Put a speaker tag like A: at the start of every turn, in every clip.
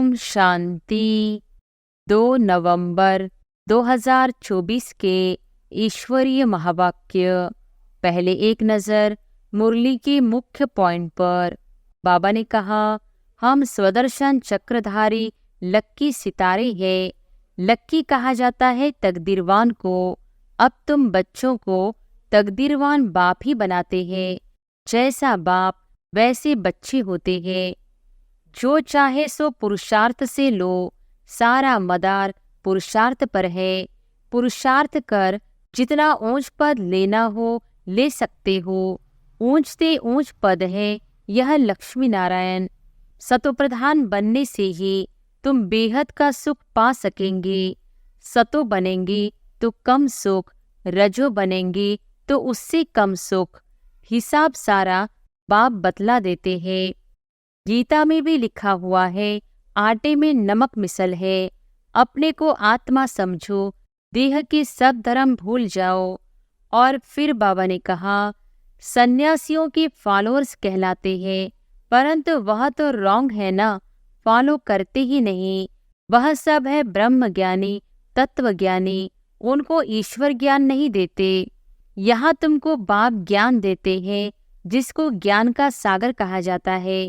A: ओम शांति। 2 नवंबर 2024 के ईश्वरीय महावाक्य। पहले एक नज़र मुरली के मुख्य पॉइंट पर। बाबा ने कहा, हम स्वदर्शन चक्रधारी लक्की सितारे हैं। लक्की कहा जाता है तकदीरवान को। अब तुम बच्चों को तकदीरवान बाप ही बनाते हैं। जैसा बाप वैसे बच्चे होते हैं। जो चाहे सो पुरुषार्थ से लो। सारा मदार पुरुषार्थ पर है। पुरुषार्थ कर जितना ऊंच पद लेना हो ले सकते हो। ऊंच से ऊंच पद है यह लक्ष्मी नारायण। सतो प्रधान बनने से ही तुम बेहद का सुख पा सकेंगे। सतो बनेंगे तो कम सुख, रजो बनेंगे तो उससे कम सुख। हिसाब सारा बाप बतला देते हैं। गीता में भी लिखा हुआ है, आटे में नमक मिसल है। अपने को आत्मा समझो, देह के सब धर्म भूल जाओ। और फिर बाबा ने कहा, सन्यासियों के फॉलोअर्स कहलाते हैं, परंतु वह तो रॉन्ग है ना, फॉलो करते ही नहीं। वह सब है ब्रह्म ज्ञानी, तत्व ज्ञानी, उनको ईश्वर ज्ञान नहीं देते। यहाँ तुमको बाप ज्ञान देते हैं, जिसको ज्ञान का सागर कहा जाता है।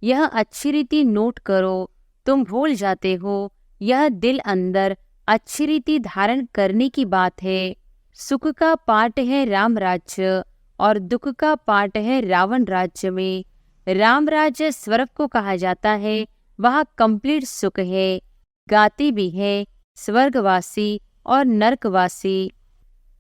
A: यह अच्छी रीति नोट करो, तुम भूल जाते हो। यह दिल अंदर अच्छी रीति धारण करने की बात है। सुख का पाठ है राम राज्य और दुख का पाठ है रावण राज्य में। राम राज्य स्वर्ग को कहा जाता है, वह कंप्लीट सुख है। गाती भी है स्वर्गवासी और नरकवासी।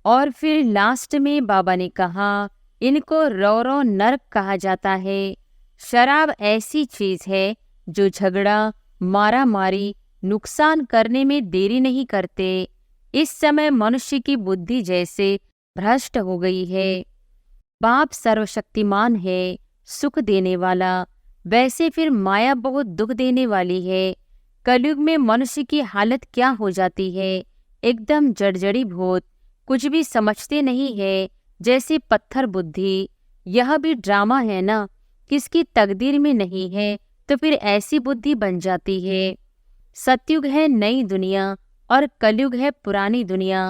A: और फिर लास्ट में बाबा ने कहा, इनको रौरव नरक कहा जाता है। शराब ऐसी चीज है जो झगड़ा, मारा मारी, नुकसान करने में देरी नहीं करते। इस समय मनुष्य की बुद्धि जैसे भ्रष्ट हो गई है। बाप सर्वशक्तिमान है, सुख देने वाला, वैसे फिर माया बहुत दुख देने वाली है। कलयुग में मनुष्य की हालत क्या हो जाती है, एकदम जड़जड़ी भूत, कुछ भी समझते नहीं है, जैसे पत्थर बुद्धि। यह भी ड्रामा है ना, किसकी तकदीर में नहीं है तो फिर ऐसी बुद्धि बन जाती है। सतयुग है नई दुनिया और कलयुग है पुरानी दुनिया।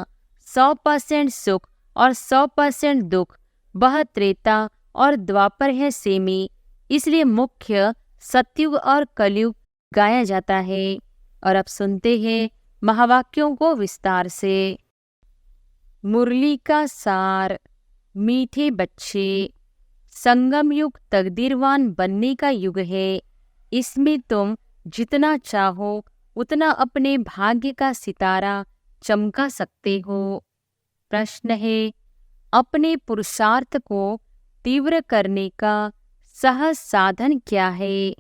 A: 100% सुख और 100% दुख, वह त्रेता और द्वापर है सेमी। इसलिए मुख्य सतयुग और कलयुग गाया जाता है। और अब सुनते हैं महावाक्यों को विस्तार से। मुरली का सार। मीठे बच्चे, संगम युग तकदीरवान बनने का युग है। इसमें तुम जितना चाहो उतना अपने भाग्य का सितारा चमका सकते हो। प्रश्न है, अपने पुरुषार्थ को तीव्र करने का सहज साधन क्या है?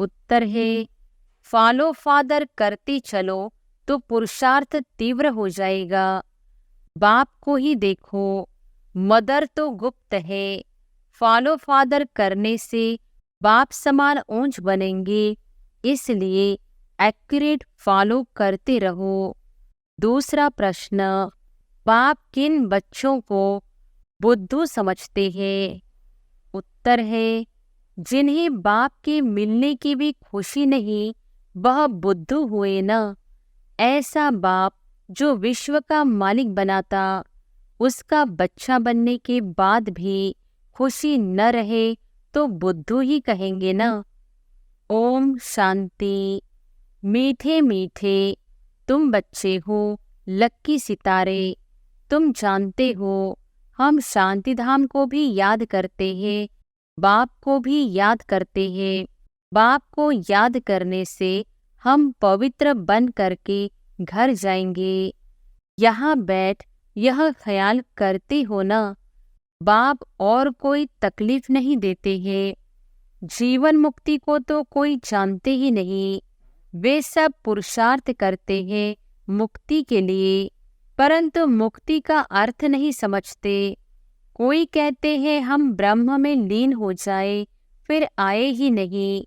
A: उत्तर है, फॉलो फादर करते चलो तो पुरुषार्थ तीव्र हो जाएगा। बाप को ही देखो, मदर तो गुप्त है। फॉलो फादर करने से बाप समान ऊंच बनेंगे, इसलिए एक्यूरेट फॉलो करते रहो। दूसरा प्रश्न, बाप किन बच्चों को बुद्धू समझते हैं? उत्तर है, जिन्हें बाप के मिलने की भी खुशी नहीं, वह बुद्धू हुए ना। ऐसा बाप जो विश्व का मालिक बनाता, उसका बच्चा बनने के बाद भी खुशी न रहे तो बुद्धू ही कहेंगे ना। ओम शांति। मीठे मीठे तुम बच्चे हो, लक्की सितारे। तुम जानते हो, हम शांति धाम को भी याद करते हैं, बाप को भी याद करते हैं। बाप को याद करने से हम पवित्र बन करके घर जाएंगे। यहाँ बैठ यह ख्याल करते हो ना, बाप और कोई तकलीफ नहीं देते हैं। जीवन मुक्ति को तो कोई जानते ही नहीं। वे सब पुरुषार्थ करते हैं मुक्ति के लिए, परंतु मुक्ति का अर्थ नहीं समझते। कोई कहते हैं हम ब्रह्म में लीन हो जाए, फिर आए ही नहीं।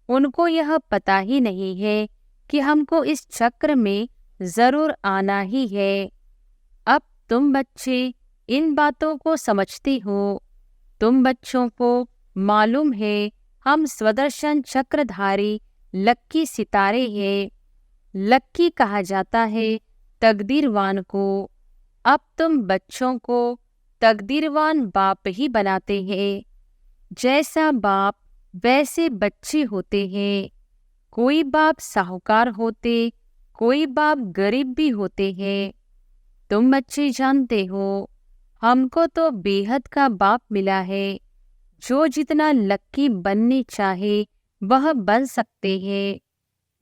A: उनको यह पता ही नहीं है कि हमको इस चक्र में जरूर आना ही है। अब तुम बच्चे इन बातों को समझते हो। तुम बच्चों को मालूम है हम स्वदर्शन चक्रधारी लक्की सितारे हैं। लक्की कहा जाता है तकदीरवान को। अब तुम बच्चों को तकदीरवान बाप ही बनाते हैं। जैसा बाप वैसे बच्चे होते हैं। कोई बाप साहूकार होते, कोई बाप गरीब भी होते हैं। तुम बच्चे जानते हो, हमको तो बेहद का बाप मिला है। जो जितना लक्की बनने चाहे वह बन सकते हैं।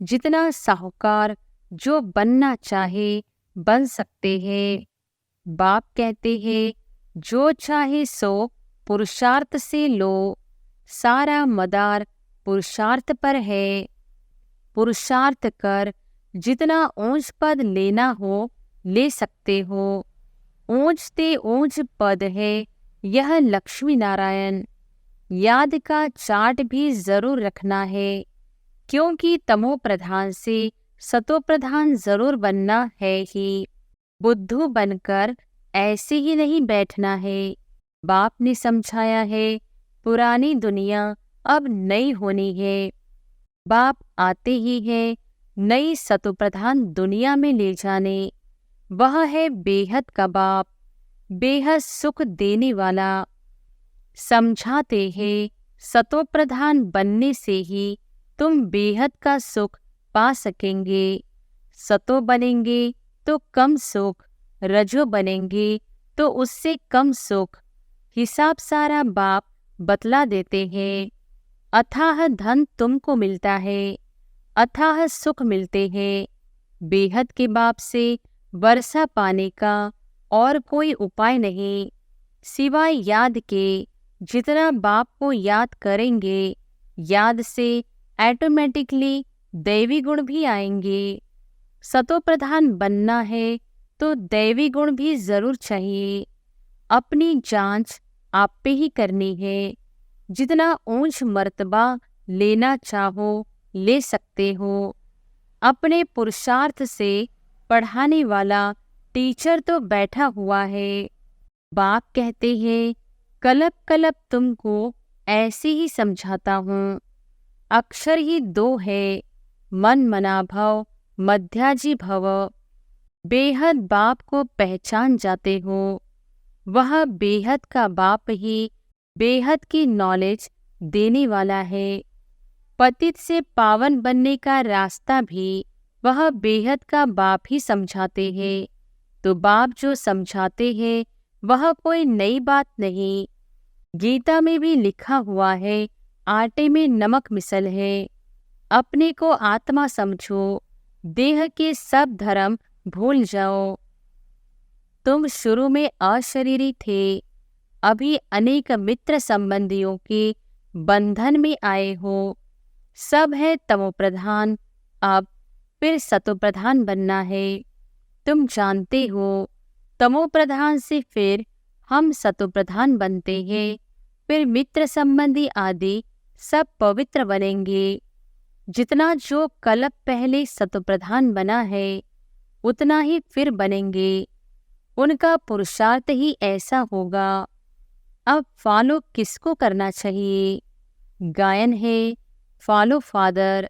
A: जितना साहूकार जो बनना चाहे बन सकते हैं। बाप कहते हैं, जो चाहे सो पुरुषार्थ से लो। सारा मदार पुरुषार्थ पर है। पुरुषार्थ कर जितना ऊंच पद लेना हो ले सकते हो। ऊंच ते ऊंच पद है यह लक्ष्मी नारायण। याद का चार्ट भी जरूर रखना है, क्योंकि तमो प्रधान से सतो प्रधान जरूर बनना है ही। बुद्धू बनकर ऐसे ही नहीं बैठना है। बाप ने समझाया है, पुरानी दुनिया अब नई होनी है। बाप आते ही है नई सतोप्रधान दुनिया में ले जाने। वह है बेहद का बाप, बेहद सुख देने वाला। समझाते हैं, सतोप्रधान बनने से ही तुम बेहद का सुख पा सकेंगे। सतो बनेंगे तो कम सुख, रजो बनेंगे तो उससे कम सुख। हिसाब सारा बाप बतला देते हैं। अथाह धन तुमको मिलता है, अथाह सुख मिलते हैं। बेहद के बाप से वर्षा पाने का और कोई उपाय नहीं, सिवाय याद के। जितना बाप को याद करेंगे, याद से ऑटोमेटिकली दैवी गुण भी आएंगे। सतो प्रधान बनना है तो दैवी गुण भी जरूर चाहिए। अपनी जांच आप पे ही करनी है। जितना ऊंच मर्तबा लेना चाहो ले सकते हो। अपने पुरुषार्थ से पढ़ाने वाला टीचर तो बैठा हुआ है। बाप कहते हैं, कलप कलप तुमको ऐसे ही समझाता हूँ। अक्षर ही दो है, मन मना भव मध्याजी भव। बेहद बाप को पहचान जाते हो। वह बेहद का बाप ही बेहद की नॉलेज देने वाला है। पतित से पावन बनने का रास्ता भी वह बेहद का बाप ही समझाते हैं। तो बाप जो समझाते हैं वह कोई नई बात नहीं। गीता में भी लिखा हुआ है, आटे में नमक मिसल है। अपने को आत्मा समझो, देह के सब धर्म भूल जाओ। तुम शुरू में अशरीरी थे, अभी अनेक मित्र संबंधियों के बंधन में आए हो। सब है तमोप्रधान, अब फिर सतोप्रधान बनना है। तुम जानते हो, तमोप्रधान से फिर हम सतोप्रधान बनते हैं। फिर मित्र संबंधी आदि सब पवित्र बनेंगे। जितना जो कल्प पहले सतोप्रधान बना है उतना ही फिर बनेंगे। उनका पुरुषार्थ ही ऐसा होगा। अब फॉलो किसको करना चाहिए? गायन है, फॉलो फादर।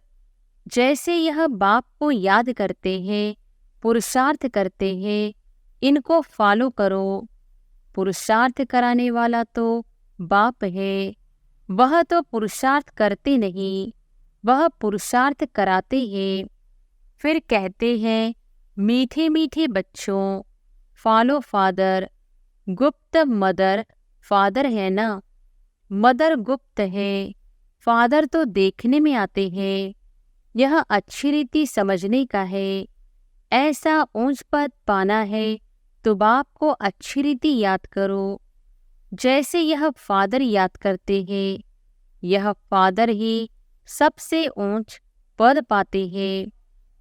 A: जैसे यह बाप को याद करते हैं, पुरुषार्थ करते हैं, इनको फॉलो करो। पुरुषार्थ कराने वाला तो बाप है। वह तो पुरुषार्थ करते नहीं, वह पुरुषार्थ कराते हैं। फिर कहते हैं, मीठे मीठे बच्चों फॉलो फादर। गुप्त मदर फादर है ना, मदर गुप्त है, फादर तो देखने में आते हैं। यह अच्छी रीति समझने का है। ऐसा ऊंच पद पाना है तो बाप को अच्छी रीति याद करो। जैसे यह फादर याद करते हैं, यह फादर ही सबसे ऊंच पद पाते हैं।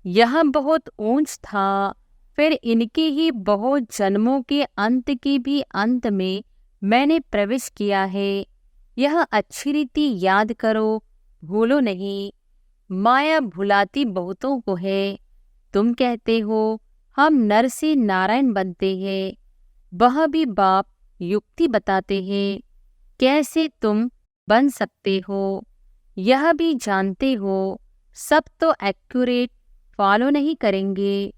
A: यह बहुत ऊंच था, फिर इनके ही बहुत जन्मों के अंत की भी अंत में मैंने प्रवेश किया है। यह अच्छी रीति याद करो, भूलो नहीं। माया भुलाती बहुतों को है। तुम कहते हो हम नर से नारायण बनते हैं। वह भी बाप युक्ति बताते हैं, कैसे तुम बन सकते हो। यह भी जानते हो, सब तो एक्यूरेट फॉलो नहीं करेंगे।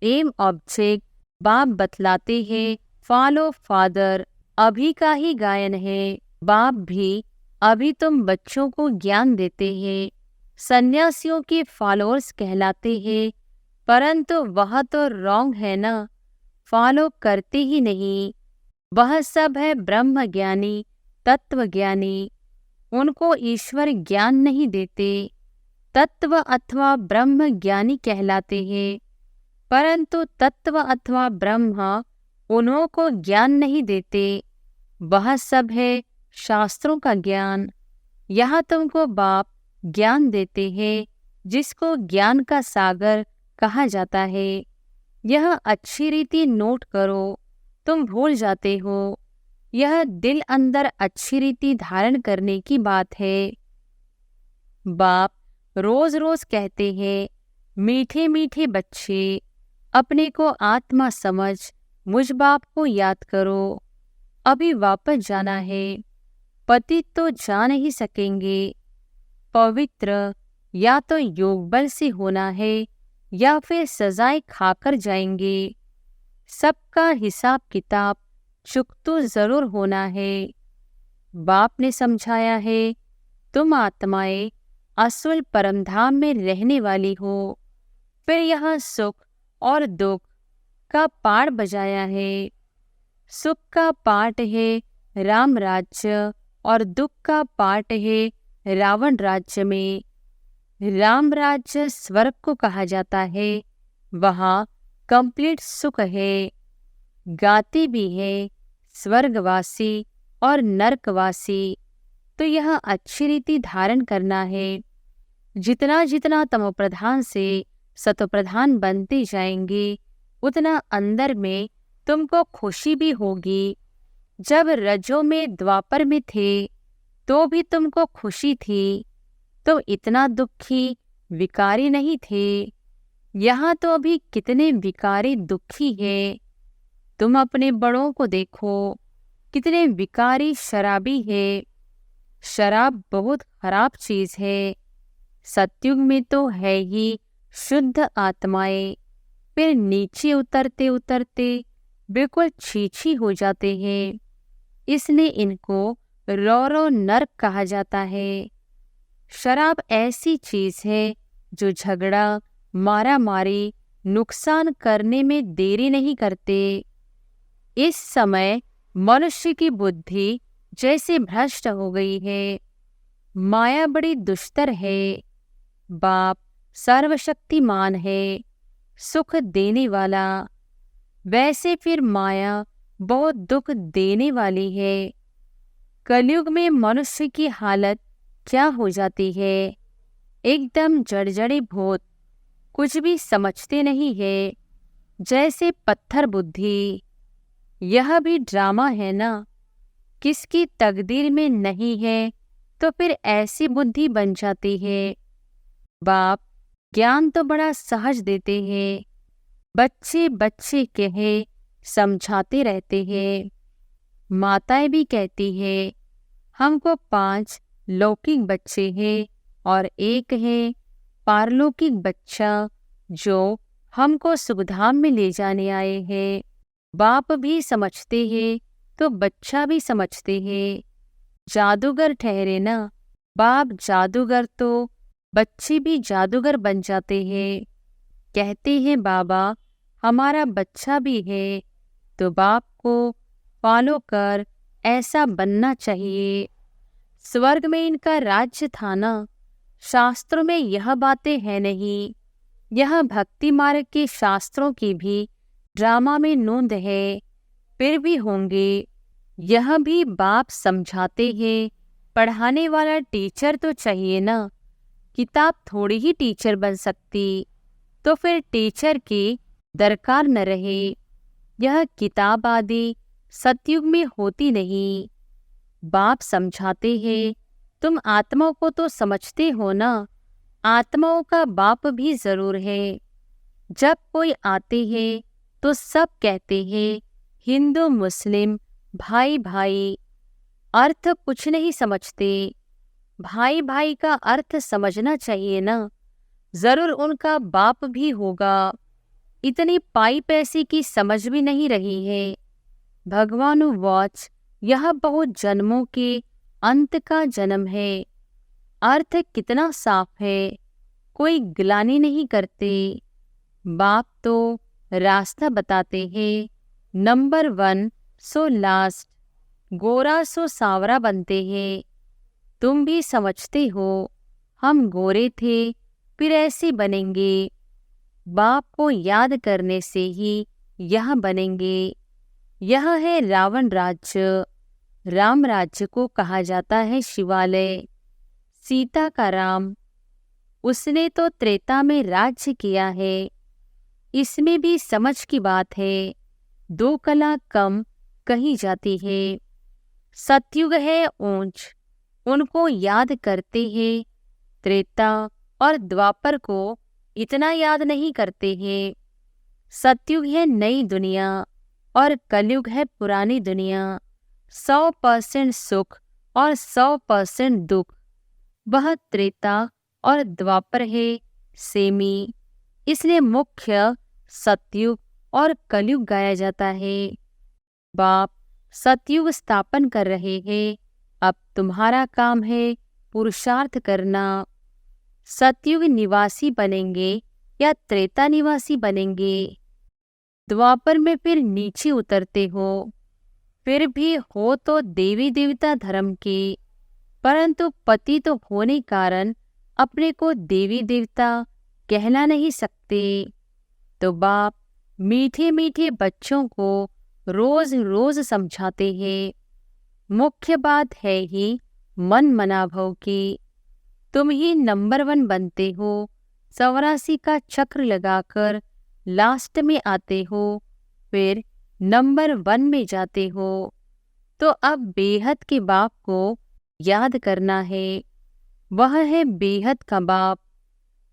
A: एम ऑब्जेक्ट बाप बतलाते हैं, फॉलो फादर अभी का ही गायन है। बाप भी अभी तुम बच्चों को ज्ञान देते हैं, सन्यासियों के फॉलोअर्स कहलाते हैं, परंतु वह तो रॉन्ग है ना, फॉलो करते ही नहीं। वह सब है ब्रह्म ज्ञानी, तत्व ज्ञानी, उनको ईश्वर ज्ञान नहीं देते। तत्व अथवा ब्रह्म ज्ञानी कहलाते हैं, परंतु तत्व अथवा ब्रह्म उन्हों को ज्ञान नहीं देते। वह सब है शास्त्रों का ज्ञान। यहाँ तुमको बाप ज्ञान देते हैं, जिसको ज्ञान का सागर कहा जाता है। यह अच्छी रीति नोट करो, तुम भूल जाते हो। यह दिल अंदर अच्छी रीति धारण करने की बात है। बाप रोज रोज कहते हैं, मीठे मीठे बच्चे, अपने को आत्मा समझ मुझ बाप को याद करो। अभी वापस जाना है, पतित तो जा नहीं सकेंगे। पवित्र या तो योग बल से होना है या फिर सजाएं खाकर जाएंगे। सबका हिसाब किताब चुकतो जरूर होना है। बाप ने समझाया है, तुम आत्माएं असुल परमधाम में रहने वाली हो। फिर यह सुख और दुख का पाठ बजाया है। सुख का पाठ है राम राज्य और दुख का पाठ है रावण राज्य में। राम राज्य स्वर्ग को कहा जाता है, वहाँ कंप्लीट सुख है। गाती भी है स्वर्गवासी और नरकवासी। तो यह अच्छी रीति धारण करना है। जितना जितना तमोप्रधान से सतोप्रधान बनते जाएंगे, उतना अंदर में तुमको खुशी भी होगी। जब रजो में द्वापर में थे तो भी तुमको खुशी थी, तो इतना दुखी विकारी नहीं थे। यहाँ तो अभी कितने विकारी दुखी है। तुम अपने बड़ों को देखो, कितने विकारी शराबी है। शराब बहुत खराब चीज है। सतयुग में तो है ही शुद्ध आत्माएं, फिर नीचे उतरते उतरते बिल्कुल छीछी हो जाते हैं। इसलिए इनको रौरो नर्क कहा जाता है। शराब ऐसी चीज है जो झगड़ा, मारा मारी, नुकसान करने में देरी नहीं करते। इस समय मनुष्य की बुद्धि जैसे भ्रष्ट हो गई है। माया बड़ी दुष्टर है। बाप सर्वशक्तिमान है, सुख देने वाला, वैसे फिर माया बहुत दुख देने वाली है। कलयुग में मनुष्य की हालत क्या हो जाती है, एकदम जड़जड़े भूत, कुछ भी समझते नहीं है, जैसे पत्थर बुद्धि। यह भी ड्रामा है ना, किसकी तकदीर में नहीं है तो फिर ऐसी बुद्धि बन जाती है। बाप ज्ञान तो बड़ा सहज देते हैं, बच्चे बच्चे कहे समझाते रहते हैं। माताएं भी कहती है, हमको 5 लौकिक बच्चे हैं और एक है पारलौकिक बच्चा जो हमको सुखधाम में ले जाने आए हैं। बाप भी समझते हैं तो बच्चा भी समझते हैं। जादूगर ठहरे ना, बाप जादूगर तो बच्चे भी जादूगर बन जाते हैं। कहते हैं बाबा हमारा बच्चा भी है, तो बाप को फॉलो कर ऐसा बनना चाहिए। स्वर्ग में इनका राज्य था ना। शास्त्रों में यह बातें हैं नहीं। यह भक्ति मार्ग के शास्त्रों की भी ड्रामा में नोंद है, फिर भी होंगे। यह भी बाप समझाते हैं, पढ़ाने वाला टीचर तो चाहिए ना। किताब थोड़ी ही टीचर बन सकती, तो फिर टीचर की दरकार न रहे। यह किताब आदि सतयुग में होती नहीं। बाप समझाते हैं, तुम आत्माओं को तो समझते हो ना, आत्माओं का बाप भी जरूर है। जब कोई आते हैं तो सब कहते हैं हिंदू मुस्लिम भाई भाई, अर्थ कुछ नहीं समझते। भाई भाई का अर्थ समझना चाहिए ना। जरूर उनका बाप भी होगा। इतनी पाई पैसे की समझ भी नहीं रही है। भगवान वॉच, यह बहुत जन्मों के अंत का जन्म है। अर्थ कितना साफ है, कोई गिलानी नहीं करते। बाप तो रास्ता बताते हैं। नंबर 1 सो लास्ट, गोरा सो सांवरा बनते हैं। तुम भी समझते हो, हम गोरे थे फिर ऐसे बनेंगे। बाप को याद करने से ही यह बनेंगे। यह है रावण राज्य। राम राज्य को कहा जाता है शिवालय। सीता का राम, उसने तो त्रेता में राज्य किया है। इसमें भी समझ की बात है। 2 कला कम कही जाती है। सतयुग है ऊंच, उनको याद करते हैं। त्रेता और द्वापर को इतना याद नहीं करते हैं। सतयुग है नई दुनिया और कलयुग है पुरानी दुनिया। 100% सुख और 100% दुख। वह त्रेता और द्वापर है सेमी, इसलिए मुख्य सतयुग और कलयुग गाया जाता है। बाप सतयुग स्थापन कर रहे हैं। अब तुम्हारा काम है पुरुषार्थ करना। सतयुग निवासी बनेंगे या त्रेता निवासी बनेंगे? द्वापर में फिर नीचे उतरते हो, फिर भी हो तो देवी देवता धर्म के, परंतु पति तो होने कारण अपने को देवी देवता कहला नहीं सकते। तो बाप मीठे मीठे बच्चों को रोज रोज समझाते हैं। मुख्य बात है ही मन मनाभव की। तुम ही नंबर 1 बनते हो। 84 का चक्र लगाकर लास्ट में आते हो, फिर नंबर 1 में जाते हो। तो अब बेहद के बाप को याद करना है। वह है बेहद का बाप।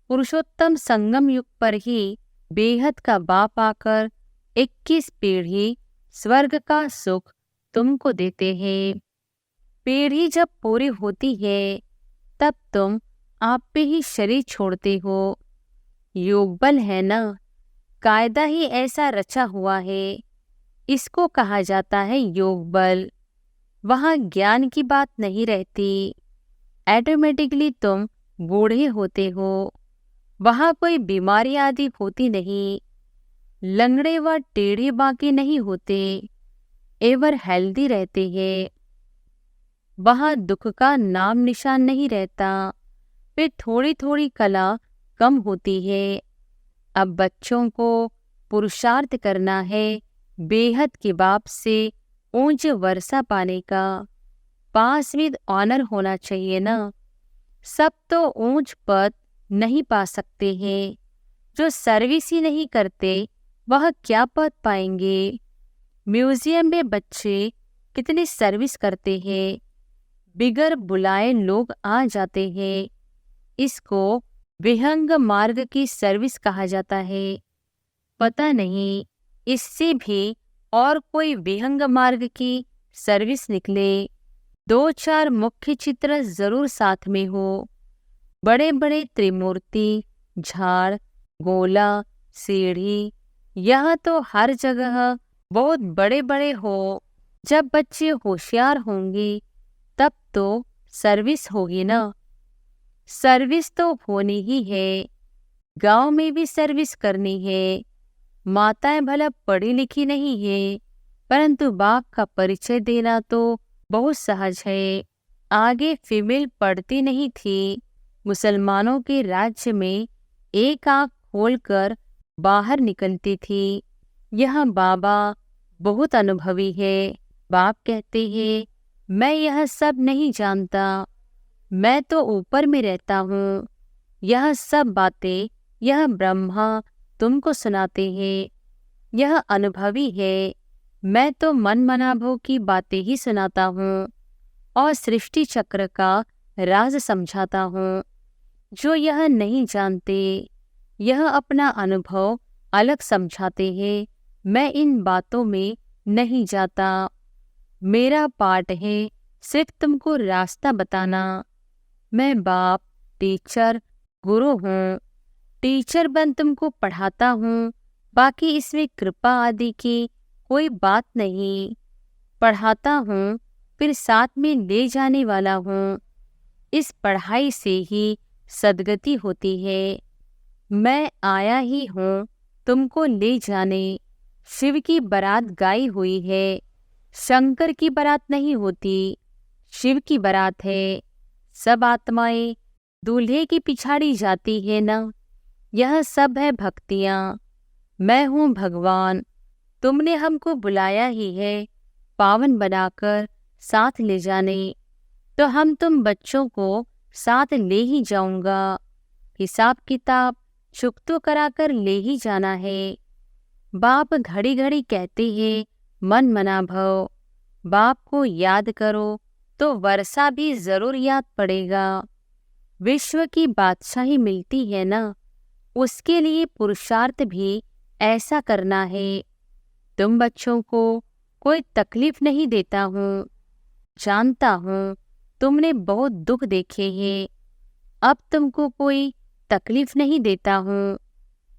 A: पुरुषोत्तम संगम युग पर ही बेहद का बाप आकर 21 पीढ़ी स्वर्ग का सुख तुमको देते हैं। पीढ़ी जब पूरी होती है तब तुम आप पे ही शरीर छोड़ते हो। योग बल है ना, कायदा ही ऐसा रचा हुआ है। इसको कहा जाता है योग बल। वहाँ ज्ञान की बात नहीं रहती। ऑटोमेटिकली तुम बूढ़े होते हो। वहाँ कोई बीमारी आदि होती नहीं। लंगड़े व टेढ़े बांके नहीं होते, एवर हेल्दी रहते हैं। वहाँ दुख का नाम निशान नहीं रहता। फिर थोड़ी थोड़ी कला कम होती है। अब बच्चों को पुरुषार्थ करना है बेहद के बाप से ऊंच वर्षा पाने का। पास विद ऑनर होना चाहिए ना। सब तो ऊंच पद नहीं पा सकते हैं। जो सर्विस ही नहीं करते वह क्या पद पाएंगे? म्यूजियम में बच्चे कितनी सर्विस करते हैं, बिगर बुलाए लोग आ जाते हैं। इसको विहंग मार्ग की सर्विस कहा जाता है। पता नहीं इससे भी और कोई विहंग मार्ग की सर्विस निकले। 2-4 मुख्य चित्र जरूर साथ में हो। बड़े बड़े त्रिमूर्ति, झाड़, गोला, सीढ़ी, यह तो हर जगह बहुत बड़े बड़े हो। जब बच्चे होशियार होंगे तब तो सर्विस होगी ना। सर्विस तो होनी ही है। गांव में भी सर्विस करनी है। माताएं भला पढ़ी लिखी नहीं है, परंतु बाप का परिचय देना तो बहुत सहज है। आगे फीमेल पढ़ती नहीं थी। मुसलमानों के राज्य में एक आंख खोलकर बाहर निकलती थी। यह बाबा बहुत अनुभवी है। बाप कहते हैं, मैं यह सब नहीं जानता, मैं तो ऊपर में रहता हूँ। यह सब बातें यह ब्रह्मा तुमको सुनाते हैं। यह अनुभवी है। मैं तो मन मनाभव की बातें ही सुनाता हूँ और सृष्टि चक्र का राज समझाता हूँ। जो यह नहीं जानते, यह अपना अनुभव अलग समझाते हैं। मैं इन बातों में नहीं जाता। मेरा पाठ है सिर्फ तुमको रास्ता बताना। मैं बाप, टीचर, गुरु हूँ। टीचर बन तुमको पढ़ाता हूँ, बाकी इसमें कृपा आदि की कोई बात नहीं। पढ़ाता हूँ, फिर साथ में ले जाने वाला हूँ। इस पढ़ाई से ही सद्गति होती है। मैं आया ही हूँ तुमको ले जाने। शिव की बारात गाई हुई है। शंकर की बारात नहीं होती, शिव की बारात है। सब आत्माएं दूल्हे की पिछाड़ी जाती है ना। यह सब है भक्तियाँ। मैं हूँ भगवान। तुमने हमको बुलाया ही है पावन बनाकर साथ ले जाने, तो हम तुम बच्चों को साथ ले ही जाऊंगा। हिसाब किताब चुकतो कराकर ले ही जाना है। बाप घड़ी घड़ी कहते हैं मन मना भव। बाप को याद करो तो वर्षा भी जरूर याद पड़ेगा। विश्व की बादशाही मिलती है ना, उसके लिए पुरुषार्थ भी ऐसा करना है। तुम बच्चों को कोई तकलीफ नहीं देता हूँ। जानता हूँ तुमने बहुत दुख देखे हैं। अब तुमको कोई तकलीफ नहीं देता हूँ।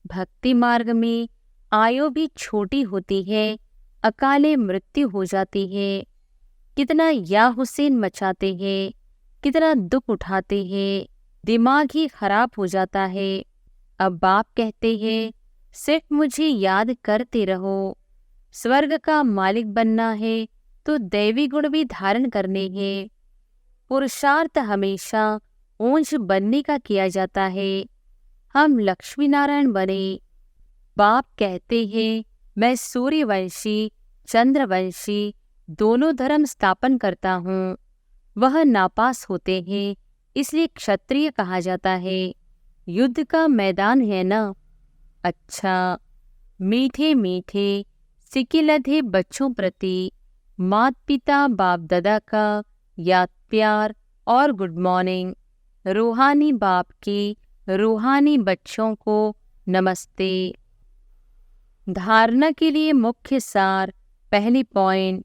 A: भक्ति मार्ग में आयु भी छोटी होती है, अकाले मृत्यु हो जाती है। कितना या हुसैन मचाते हैं, कितना दुख उठाते हैं, दिमाग ही खराब हो जाता है। अब बाप कहते हैं सिर्फ मुझे याद करते रहो। स्वर्ग का मालिक बनना है तो दैवी गुण भी धारण करने हैं। पुरुषार्थ हमेशा ऊंच बनने का किया जाता है। हम लक्ष्मी नारायण बने। बाप कहते हैं मैं सूर्यवंशी चंद्रवंशी दोनों धर्म स्थापन करता हूँ। वह नापास होते हैं, इसलिए क्षत्रिय कहा जाता है। युद्ध का मैदान है ना। अच्छा, मीठे मीठे सिके लधे बच्चों प्रति मात पिता बाप दादा का याद प्यार और गुड मॉर्निंग। रूहानी बाप की रूहानी बच्चों को नमस्ते। धारणा के लिए मुख्य सार। पहली पॉइंट,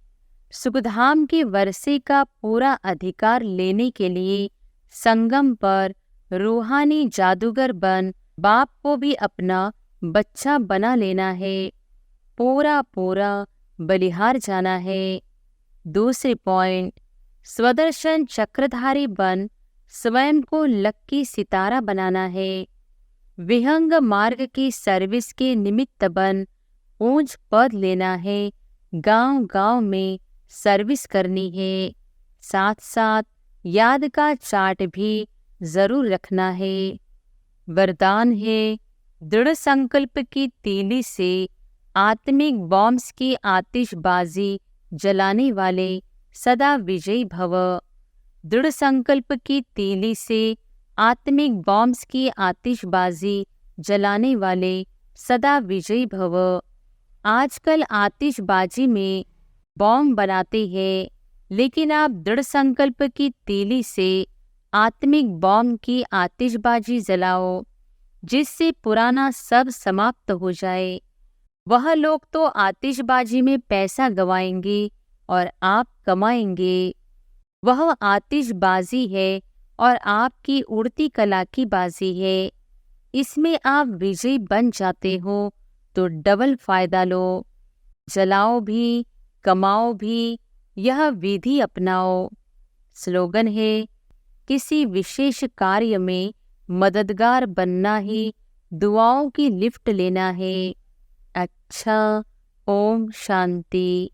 A: सुखधाम के वर्षे का पूरा अधिकार लेने के लिए संगम पर रूहानी जादूगर बन बाप को भी अपना बच्चा बना लेना है। पूरा पूरा बलिहार जाना है। दूसरी पॉइंट, स्वदर्शन चक्रधारी बन स्वयं को लक्की सितारा बनाना है। विहंग मार्ग की सर्विस के निमित्त बन ऊंच पद लेना है। गांव गांव में सर्विस करनी है। साथ साथ याद का चार्ट भी जरूर रखना है। वरदान है, दृढ़ संकल्प की तीली से आत्मिक बॉम्ब्स की आतिशबाजी जलाने वाले सदा विजयी भव। दृढ़ संकल्प की तीली से आत्मिक बॉम्ब्स की आतिशबाजी जलाने वाले सदा विजयी भव। आजकल आतिशबाजी में बॉम्ब बनाते हैं, लेकिन आप दृढ़ संकल्प की तीली से आत्मिक बॉम्ब की आतिशबाजी जलाओ, जिससे पुराना सब समाप्त हो जाए। वह लोग तो आतिशबाजी में पैसा गवाएंगे और आप कमाएंगे। वह आतिशबाजी है और आपकी उड़ती कला की बाजी है। इसमें आप विजयी बन जाते हो तो डबल फायदा लो। जलाओ भी कमाओ भी, यह विधि अपनाओ। स्लोगन है, किसी विशेष कार्य में मददगार बनना ही दुआओं की लिफ्ट लेना है। अच्छा, ओम शांति।